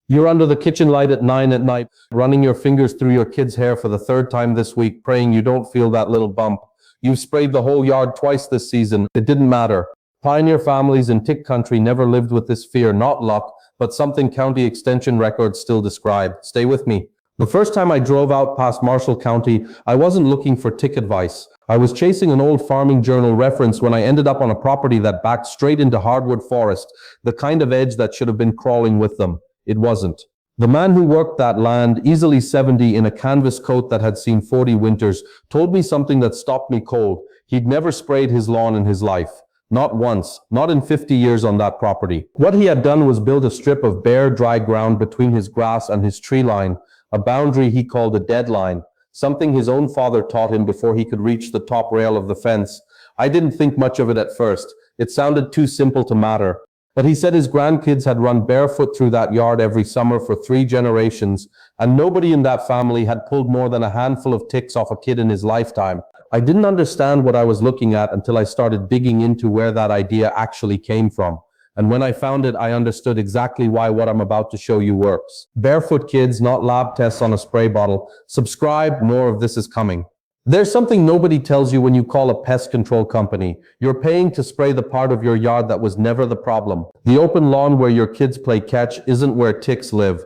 You're under the kitchen light at 9 at night, running your fingers through your kid's hair for the third time this week, praying you don't feel that little bump. You've sprayed the whole yard twice this season. It didn't matter. Pioneer families in tick country never lived with this fear, not luck, but something county extension records still describe. Stay with me. The first time I drove out past Marshall County, I wasn't looking for tick advice. I was chasing an old farming journal reference when I ended up on a property that backed straight into hardwood forest, the kind of edge that should have been crawling with them. It wasn't. The man who worked that land, easily 70 in a canvas coat that had seen 40 winters, told me something that stopped me cold. He'd never sprayed his lawn in his life. Not once. Not in 50 years on that property. What he had done was build a strip of bare, dry ground between his grass and his tree line, a boundary he called a deadline, something his own father taught him before he could reach the top rail of the fence. I didn't think much of it at first. It sounded too simple to matter. But he said his grandkids had run barefoot through that yard every summer for 3 generations, and nobody in that family had pulled more than a handful of ticks off a kid in his lifetime. I didn't understand what I was looking at until I started digging into where that idea actually came from. And when I found it, I understood exactly why what I'm about to show you works. Barefoot kids, not lab tests on a spray bottle. Subscribe, more of this is coming. There's something nobody tells you when you call a pest control company. You're paying to spray the part of your yard that was never the problem. The open lawn where your kids play catch isn't where ticks live.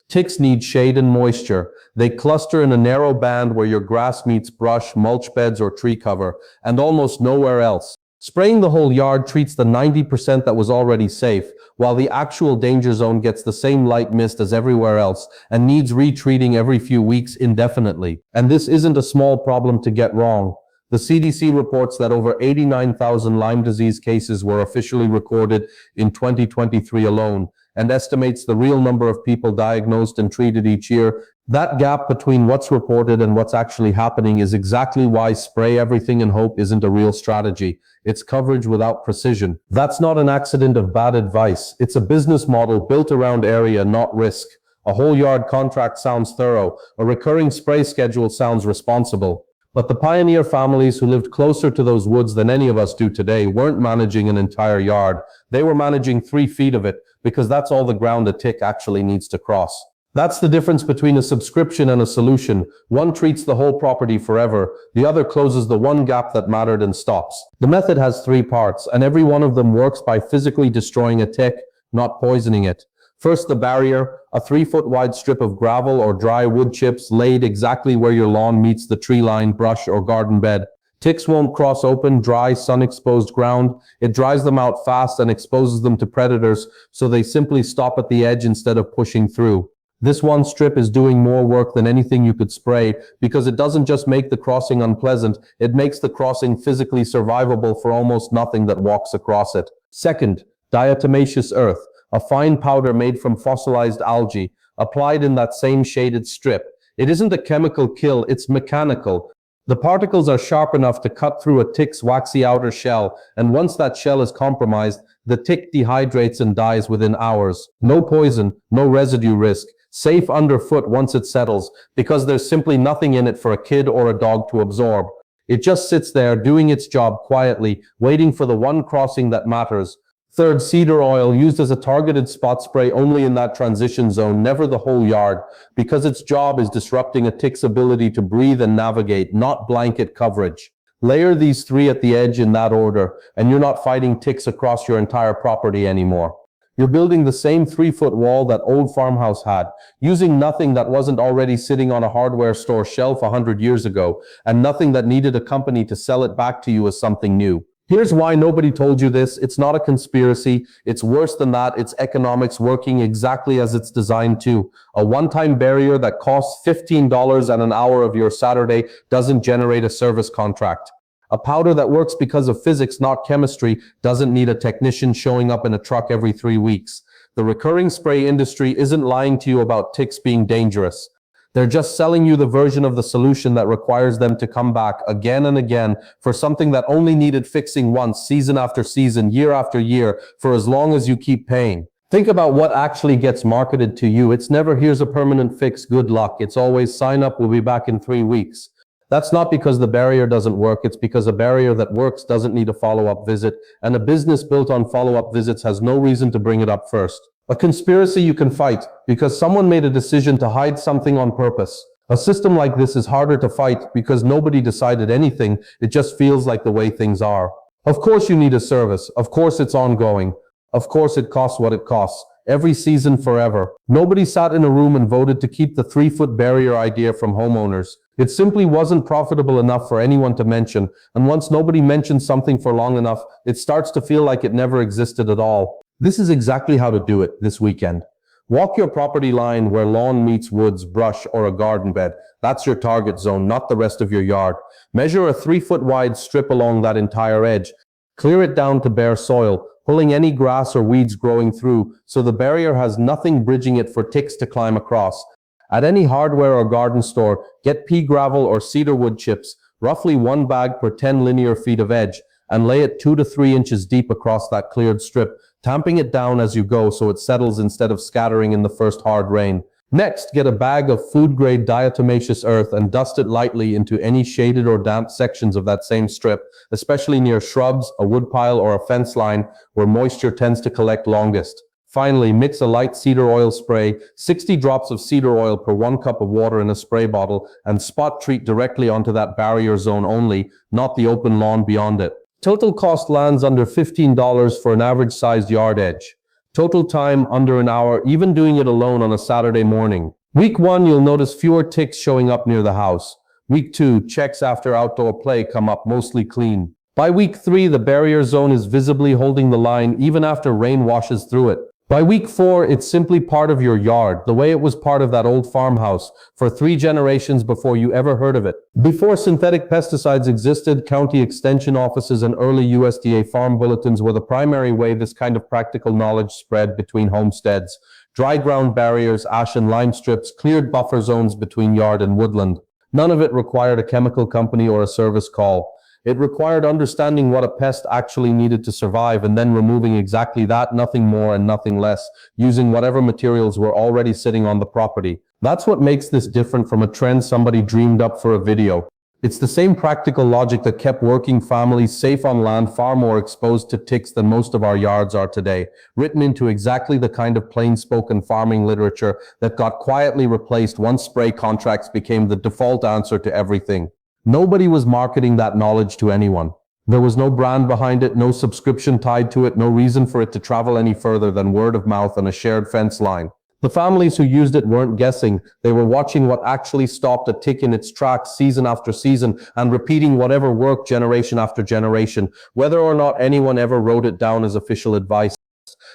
Ticks need shade and moisture. They cluster in a narrow band where your grass meets brush, mulch beds, or tree cover, and almost nowhere else. Spraying the whole yard treats the 90% that was already safe, while the actual danger zone gets the same light mist as everywhere else and needs retreating every few weeks indefinitely. And this isn't a small problem to get wrong. The CDC reports that over 89,000 Lyme disease cases were officially recorded in 2023 alone, and estimates the real number of people diagnosed and treated each year. That gap between what's reported and what's actually happening is exactly why spray everything and hope isn't a real strategy. It's coverage without precision. That's not an accident of bad advice. It's a business model built around area, not risk. A whole yard contract sounds thorough. A recurring spray schedule sounds responsible. But the pioneer families who lived closer to those woods than any of us do today weren't managing an entire yard. They were managing 3 feet of it, because that's all the ground a tick actually needs to cross. That's the difference between a subscription and a solution. One treats the whole property forever. The other closes the one gap that mattered and stops. The method has 3 parts, and every one of them works by physically destroying a tick, not poisoning it. First, the barrier, a 3-foot wide strip of gravel or dry wood chips laid exactly where your lawn meets the tree line, brush, or garden bed. Ticks won't cross open, dry, sun-exposed ground. It dries them out fast and exposes them to predators, so they simply stop at the edge instead of pushing through. This one strip is doing more work than anything you could spray, because it doesn't just make the crossing unpleasant, it makes the crossing physically survivable for almost nothing that walks across it. Second, diatomaceous earth, a fine powder made from fossilized algae, applied in that same shaded strip. It isn't a chemical kill, it's mechanical. The particles are sharp enough to cut through a tick's waxy outer shell, and once that shell is compromised, the tick dehydrates and dies within hours. No poison, no residue risk. Safe underfoot once it settles, because there's simply nothing in it for a kid or a dog to absorb. It just sits there doing its job quietly, waiting for the one crossing that matters. Third, cedar oil, used as a targeted spot spray only in that transition zone, never the whole yard, because its job is disrupting a tick's ability to breathe and navigate, not blanket coverage. Layer these 3 at the edge in that order, and you're not fighting ticks across your entire property anymore. You're building the same 3-foot wall that old farmhouse had, using nothing that wasn't already sitting on a hardware store shelf 100 years ago, and nothing that needed a company to sell it back to you as something new. Here's why nobody told you this. It's not a conspiracy. It's worse than that. It's economics working exactly as it's designed to. A one-time barrier that costs $15 an hour of your Saturday doesn't generate a service contract. A powder that works because of physics, not chemistry, doesn't need a technician showing up in a truck every 3 weeks. The recurring spray industry isn't lying to you about ticks being dangerous. They're just selling you the version of the solution that requires them to come back again and again for something that only needed fixing once, season after season, year after year, for as long as you keep paying. Think about what actually gets marketed to you. It's never, here's a permanent fix, good luck. It's always, sign up, we'll be back in 3 weeks. That's not because the barrier doesn't work. It's because a barrier that works doesn't need a follow-up visit, and a business built on follow-up visits has no reason to bring it up first. A conspiracy you can fight because someone made a decision to hide something on purpose. A system like this is harder to fight because nobody decided anything, it just feels like the way things are. Of course you need a service, of course it's ongoing, of course it costs what it costs, every season forever. Nobody sat in a room and voted to keep the 3-foot barrier idea from homeowners. It simply wasn't profitable enough for anyone to mention, and once nobody mentions something for long enough, it starts to feel like it never existed at all. This is exactly how to do it this weekend. Walk your property line where lawn meets woods, brush, or a garden bed. That's your target zone, not the rest of your yard. Measure a 3-foot wide strip along that entire edge. Clear it down to bare soil, pulling any grass or weeds growing through so the barrier has nothing bridging it for ticks to climb across. At any hardware or garden store, get pea gravel or cedar wood chips, roughly 1 bag per 10 linear feet of edge, and lay it 2 to 3 inches deep across that cleared strip, tamping it down as you go so it settles instead of scattering in the first hard rain. Next, get a bag of food-grade diatomaceous earth and dust it lightly into any shaded or damp sections of that same strip, especially near shrubs, a woodpile, or a fence line where moisture tends to collect longest. Finally, mix a light cedar oil spray, 60 drops of cedar oil per 1 cup of water in a spray bottle, and spot treat directly onto that barrier zone only, not the open lawn beyond it. Total cost lands under $15 for an average-sized yard edge. Total time under an hour, even doing it alone on a Saturday morning. Week 1, you'll notice fewer ticks showing up near the house. Week 2, checks after outdoor play come up mostly clean. By week 3, the barrier zone is visibly holding the line even after rain washes through it. By week 4, it's simply part of your yard, the way it was part of that old farmhouse for 3 generations before you ever heard of it. Before synthetic pesticides existed, county extension offices and early USDA farm bulletins were the primary way this kind of practical knowledge spread between homesteads. Dry ground barriers, ash and lime strips, cleared buffer zones between yard and woodland. None of it required a chemical company or a service call. It required understanding what a pest actually needed to survive and then removing exactly that, nothing more and nothing less, using whatever materials were already sitting on the property. That's what makes this different from a trend somebody dreamed up for a video. It's the same practical logic that kept working families safe on land far more exposed to ticks than most of our yards are today, written into exactly the kind of plain-spoken farming literature that got quietly replaced once spray contracts became the default answer to everything. Nobody was marketing that knowledge to anyone. There was no brand behind it, no subscription tied to it, no reason for it to travel any further than word of mouth on a shared fence line. The families who used it weren't guessing. They were watching what actually stopped a tick in its tracks season after season and repeating whatever worked generation after generation, whether or not anyone ever wrote it down as official advice.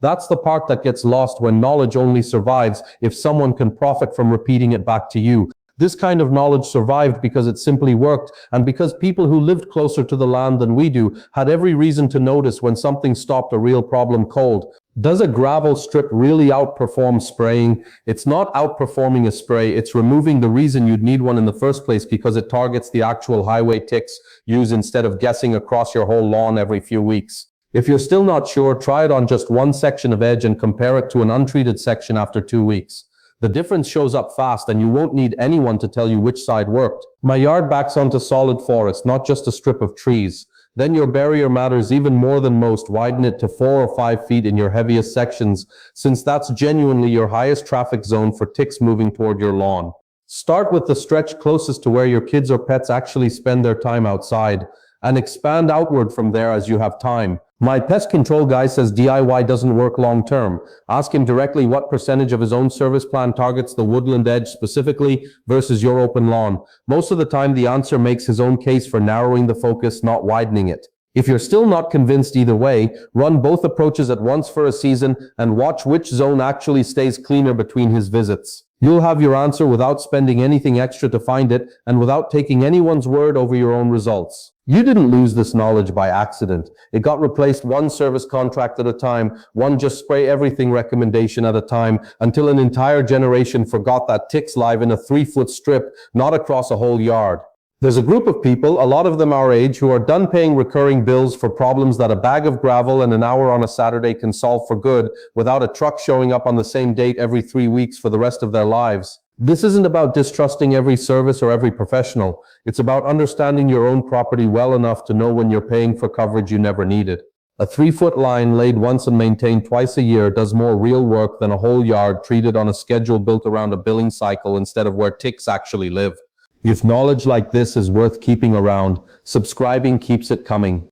That's the part that gets lost when knowledge only survives if someone can profit from repeating it back to you. This kind of knowledge survived because it simply worked, and because people who lived closer to the land than we do had every reason to notice when something stopped a real problem cold. Does a gravel strip really outperform spraying? It's not outperforming a spray, it's removing the reason you'd need one in the first place because it targets the actual highway ticks used instead of guessing across your whole lawn every few weeks. If you're still not sure, try it on just one section of edge and compare it to an untreated section after 2 weeks. The difference shows up fast and you won't need anyone to tell you which side worked. My yard backs onto solid forest, not just a strip of trees. Then your barrier matters even more than most. Widen it to 4 or 5 feet in your heaviest sections, since that's genuinely your highest traffic zone for ticks moving toward your lawn. Start with the stretch closest to where your kids or pets actually spend their time outside, and expand outward from there as you have time. My pest control guy says DIY doesn't work long term. Ask him directly what percentage of his own service plan targets the woodland edge specifically versus your open lawn. Most of the time the answer makes his own case for narrowing the focus, not widening it. If you're still not convinced either way, run both approaches at once for a season and watch which zone actually stays cleaner between his visits. You'll have your answer without spending anything extra to find it and without taking anyone's word over your own results. You didn't lose this knowledge by accident. It got replaced one service contract at a time, one just spray everything recommendation at a time, until an entire generation forgot that ticks live in a 3-foot strip, not across a whole yard. There's a group of people, a lot of them our age, who are done paying recurring bills for problems that a bag of gravel and an hour on a Saturday can solve for good without a truck showing up on the same date every 3 weeks for the rest of their lives. This isn't about distrusting every service or every professional. It's about understanding your own property well enough to know when you're paying for coverage you never needed. A 3-foot line laid once and maintained twice a year does more real work than a whole yard treated on a schedule built around a billing cycle instead of where ticks actually live. If knowledge like this is worth keeping around, subscribing keeps it coming.